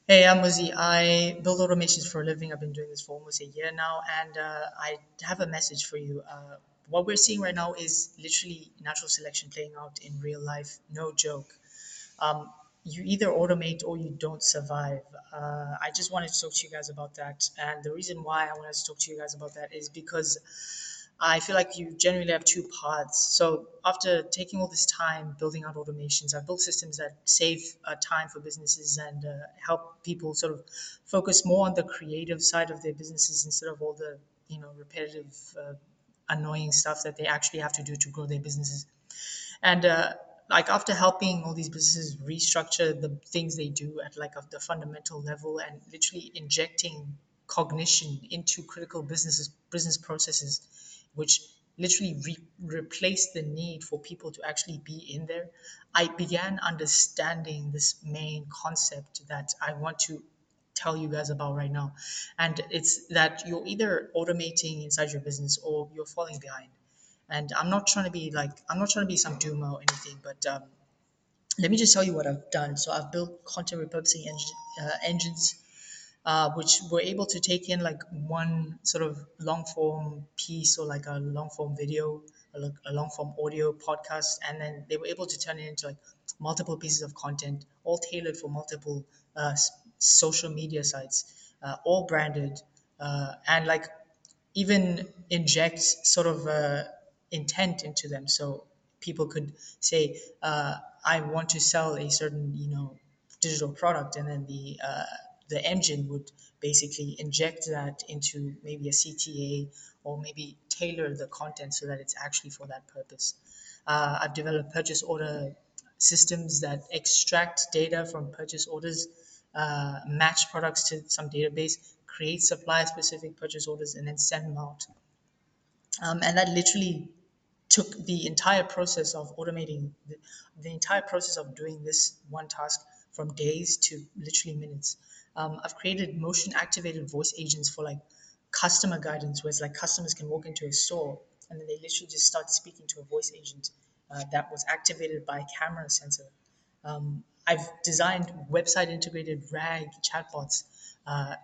Hey, I'm Muzzy. I build automations for a living. I've been doing this for almost a year now, and I have a message for you. What we're seeing right now is literally natural selection playing out in real life. No joke. Um, you either automate or you don't survive. I just wanted to talk to you guys about that, and the reason why I wanted to talk to you guys about that is because I feel like you generally have two paths. So after taking all this time building out automations, I've built systems that save time for businesses and help people sort of focus more on the creative side of their businesses instead of all the repetitive, annoying stuff that they actually have to do to grow their businesses. And like after helping all these businesses restructure the things they do at like the fundamental level and literally injecting cognition into critical business processes, which literally replace the need for people to actually be in there, I began understanding this main concept that I want to tell you guys about right now. And it's that you're either automating inside your business or you're falling behind. And I'm not trying to be some doomer or anything, but let me just tell you what I've done. So I've built content repurposing engines, which were able to take in like one sort of long form piece or like a long form video, a long form audio podcast, and then they were able to turn it into like multiple pieces of content, all tailored for multiple social media sites, all branded, and like even inject sort of intent into them. So people could say, I want to sell a certain, digital product, and then the engine would basically inject that into maybe a CTA or maybe tailor the content so that it's actually for that purpose. I've developed purchase order systems that extract data from purchase orders, match products to some database, create supply specific purchase orders, and then send them out. And that literally took the entire process of automating the entire process of doing this one task from days to literally minutes. I've created motion activated voice agents for like customer guidance, where it's like customers can walk into a store and then they literally just start speaking to a voice agent that was activated by a camera sensor. I've designed website integrated RAG chatbots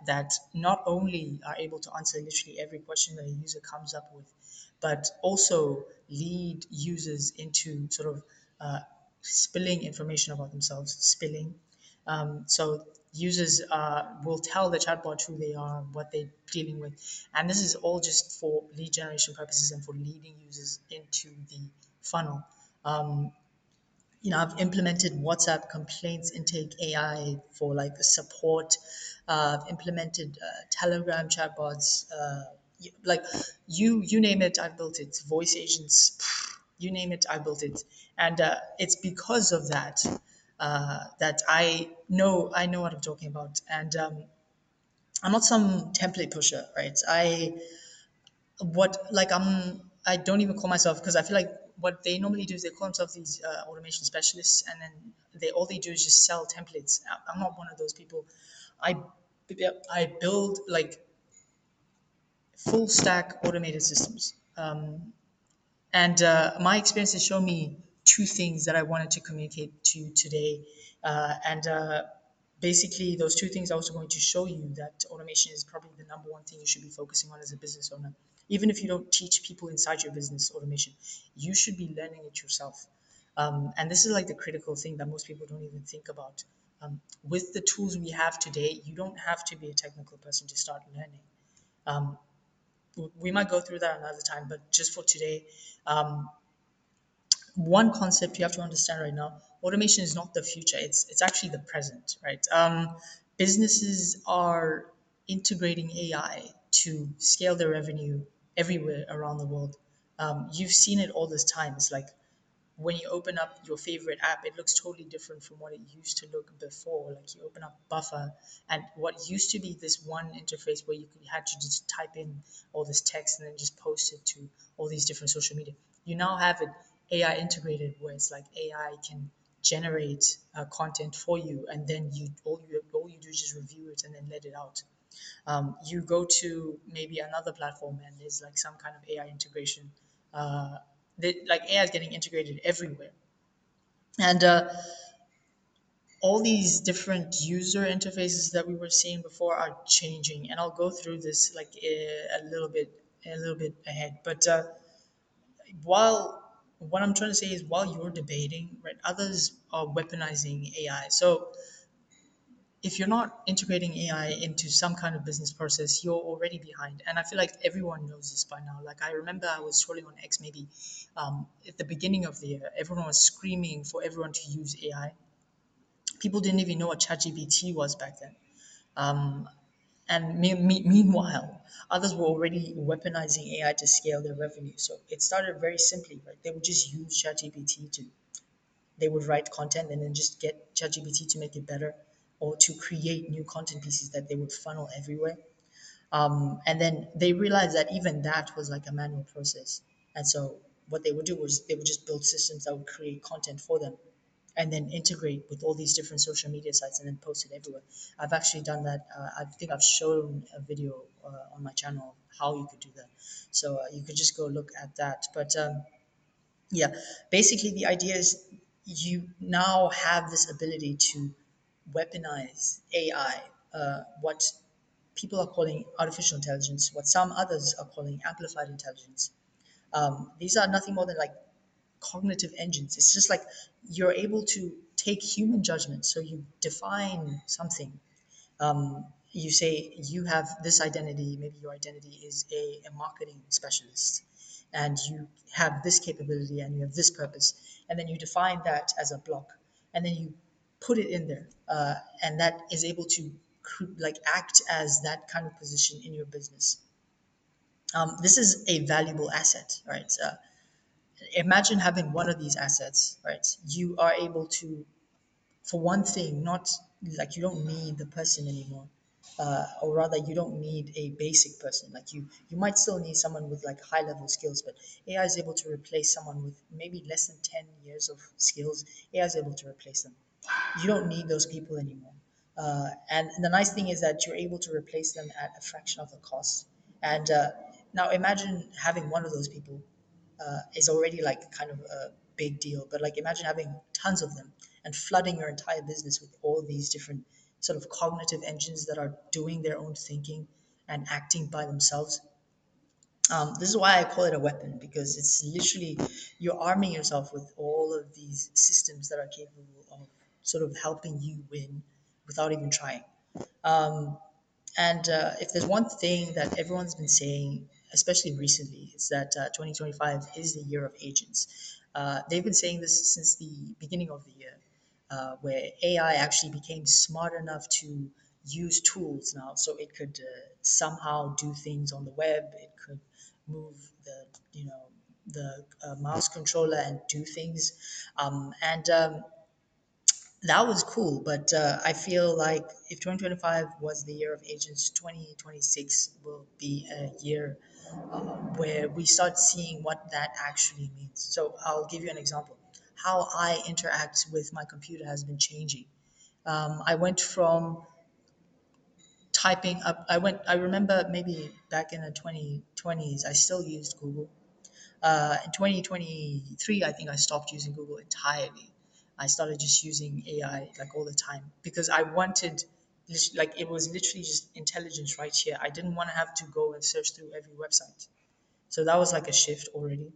that not only are able to answer literally every question that a user comes up with, but also lead users into sort of spilling information about themselves, spilling. So users will tell the chatbot who they are, what they're dealing with, and this is all just for lead generation purposes and for leading users into the funnel. Um, I've implemented WhatsApp complaints intake AI for like the support. I've implemented Telegram chatbots. Like you name it, I've built it. Voice agents, you name it, I built it. And it's because of that that I know what I'm talking about. And I'm not some template pusher, right? I don't even call myself, because I feel like what they normally do is they call themselves these automation specialists, and then they do is just sell templates. I'm not one of those people. I I build like full stack automated systems. And my experience has shown me two things that I wanted to communicate to you today. And basically, those two things are also going to show you that automation is probably the number one thing you should be focusing on as a business owner. Even if you don't teach people inside your business automation, you should be learning it yourself. And this is like the critical thing that most people don't even think about. With the tools we have today, you don't have to be a technical person to start learning. Um, we might go through that another time, but just for today, um, one concept you have to understand right now: automation is not the future, it's actually the present, right? Businesses are integrating AI to scale their revenue everywhere around the world. You've seen it all this time. It's like when you open up your favorite app, it looks totally different from what it used to look before. Like you open up Buffer, and what used to be this one interface where had to just type in all this text and then just post it to all these different social media. You now have it AI integrated, where it's like AI can generate content for you, and then you do is just review it and then let it out. You go to maybe another platform and there's like some kind of AI integration. Uh, like AI is getting integrated everywhere, and all these different user interfaces that we were seeing before are changing, and I'll go through this like a little bit ahead. But while what I'm trying to say is, while you're debating, right, others are weaponizing AI. So if you're not integrating AI into some kind of business process, you're already behind. And I feel like everyone knows this by now. Like I remember I was scrolling on X maybe at the beginning of the year, everyone was screaming for everyone to use AI. People didn't even know what ChatGPT was back then. Um, and meanwhile, others were already weaponizing AI to scale their revenue. So it started very simply, right? They would just use ChatGPT to, they would write content and then just get ChatGPT to make it better, or to create new content pieces that they would funnel everywhere. And then they realized that even that was like a manual process. And so what they would do was they would just build systems that would create content for them and then integrate with all these different social media sites and then post it everywhere. I've actually done that. I think I've shown a video on my channel of how you could do that. So you could just go look at that. But yeah, basically the idea is you now have this ability to weaponize AI, what people are calling artificial intelligence, what some others are calling amplified intelligence. These are nothing more than like cognitive engines. It's just like you're able to take human judgment. So you define something. You say you have this identity, maybe your identity is a marketing specialist, and you have this capability and you have this purpose. And then you define that as a block, and then you put it in there. And that is able to like act as that kind of position in your business. This is a valuable asset, right? Imagine having one of these assets, right? You are able to, for one thing, not like you don't need the person anymore, or rather, you don't need a basic person. Like you might still need someone with like high level skills, but AI is able to replace someone with maybe less than 10 years of skills. AI is able to replace them. You don't need those people anymore. And the nice thing is that you're able to replace them at a fraction of the cost. And now imagine having one of those people is already like kind of a big deal. But like imagine having tons of them and flooding your entire business with all these different sort of cognitive engines that are doing their own thinking and acting by themselves. This is why I call it a weapon, because it's literally you're arming yourself with all of these systems that are capable of sort of helping you win without even trying. Um, and if there's one thing that everyone's been saying, especially recently, it's that 2025 is the year of agents. They've been saying this since the beginning of the year, where AI actually became smart enough to use tools now, so it could somehow do things on the web. It could move the, you know, the mouse controller and do things, and that was cool. But I feel like if 2025 was the year of agents, 2026 will be a year where we start seeing what that actually means. So I'll give you an example. How I interact with my computer has been changing. I went from typing up, I remember maybe back in the 2020s, I still used Google. In 2023, I think I stopped using Google entirely. I started just using AI like all the time because I wanted, like, it was literally just intelligence right here. I didn't want to have to go and search through every website. So that was like a shift already.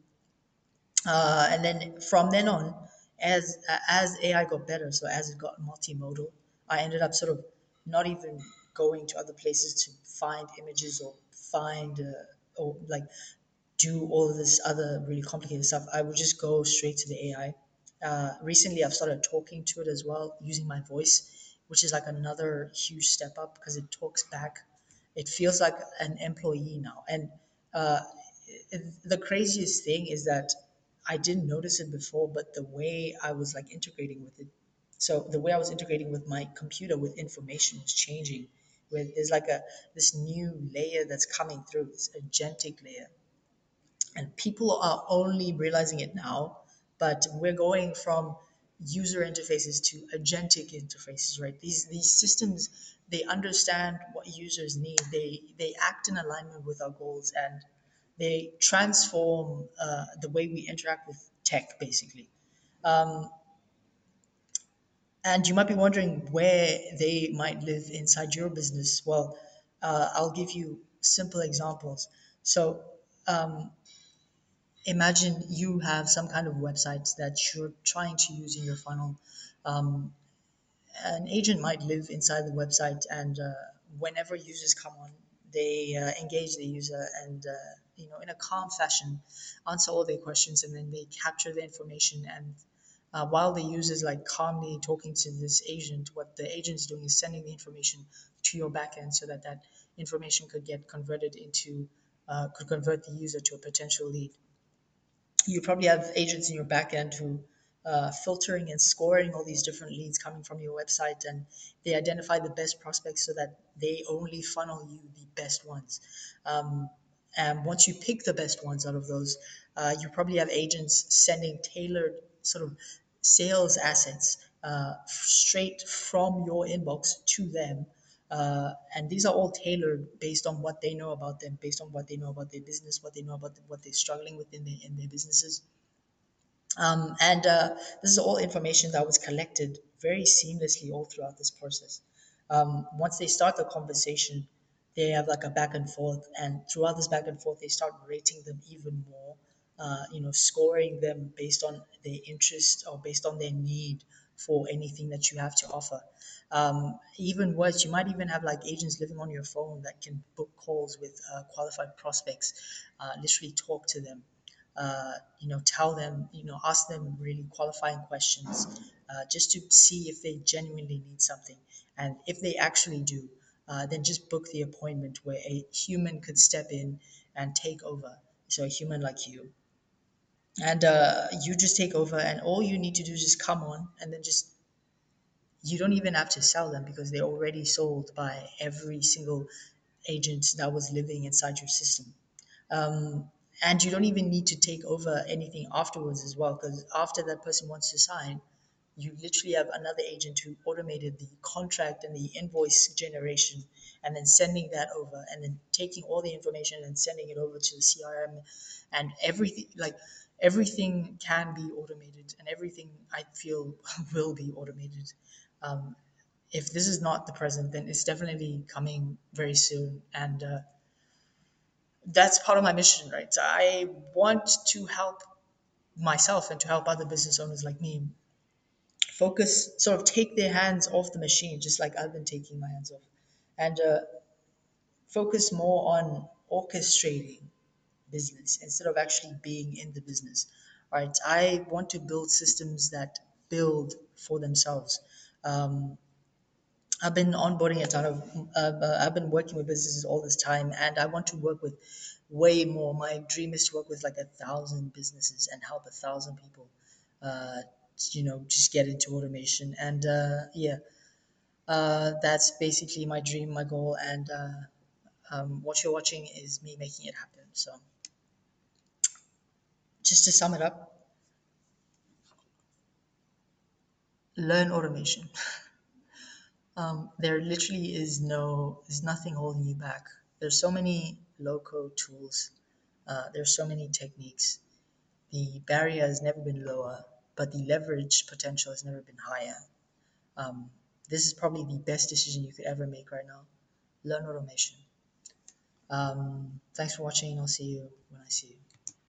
And then from then on, as AI got better, so as it got multimodal, I ended up sort of not even going to other places to find images or find or like do all of this other really complicated stuff. I would just go straight to the AI. Recently, I've started talking to it as well using my voice, which is like another huge step up because it talks back. It feels like an employee now. And uh, the craziest thing is that I didn't notice it before, but the way I was like integrating with it, so the way I was integrating with my computer with information was changing. With there's like a this new layer that's coming through, this agentic layer, and people are only realizing it now, but we're going from user interfaces to agentic interfaces, right? These systems, they understand what users need, they act in alignment with our goals, and they transform the way we interact with tech basically. um, And you might be wondering where they might live inside your business. Well, I'll give you simple examples. So um, imagine you have some kind of website that you're trying to use in your funnel. Um, an agent might live inside the website, and whenever users come on, they engage the user and in a calm fashion answer all their questions, and then they capture the information. And while the user is like calmly talking to this agent, what the agent is doing is sending the information to your backend so that that information could get converted into could convert the user to a potential lead. You probably have agents in your back end who filtering and scoring all these different leads coming from your website, and they identify the best prospects so that they only funnel you the best ones. um, and once you pick the best ones out of those, you probably have agents sending tailored sort of sales assets straight from your inbox to them. And these are all tailored based on what they know about them, based on what they know about their business, what they know about what they're struggling with in their businesses. And this is all information that was collected very seamlessly all throughout this process. Once they start the conversation, they have like a back and forth, and throughout this back and forth, they start rating them even more. Scoring them based on their interest or based on their need for anything that you have to offer. Even worse, you might even have like agents living on your phone that can book calls with qualified prospects, literally talk to them, tell them, ask them really qualifying questions, just to see if they genuinely need something. And if they actually do, then just book the appointment where a human could step in and take over. So a human like you. And you just take over, and all you need to do is just come on, and then just you don't even have to sell them because they're already sold by every single agent that was living inside your system. um, and you don't even need to take over anything afterwards as well, because after that person wants to sign, you literally have another agent who automated the contract and the invoice generation, and then sending that over, and then taking all the information and sending it over to the CRM. And everything can be automated, and everything I feel will be automated. um, if this is not the present, then it's definitely coming very soon. And that's part of my mission, right? So I want to help myself and to help other business owners like me focus, sort of take their hands off the machine, just like I've been taking my hands off, and focus more on orchestrating business instead of actually being in the business. Right? I want to build systems that build for themselves. Um, I've been onboarding a ton of, I've been working with businesses all this time, and I want to work with way more. My dream is to work with like 1,000 businesses and help 1,000 people, uh, just get into automation. And yeah, that's basically my dream, my goal. And what you're watching is me making it happen. So just to sum it up, learn automation. There literally is nothing holding you back. There's so many low code tools. There's so many techniques. The barrier has never been lower, but the leverage potential has never been higher. Um, this is probably the best decision you could ever make right now. Learn automation. Thanks for watching, and I'll see you when I see you.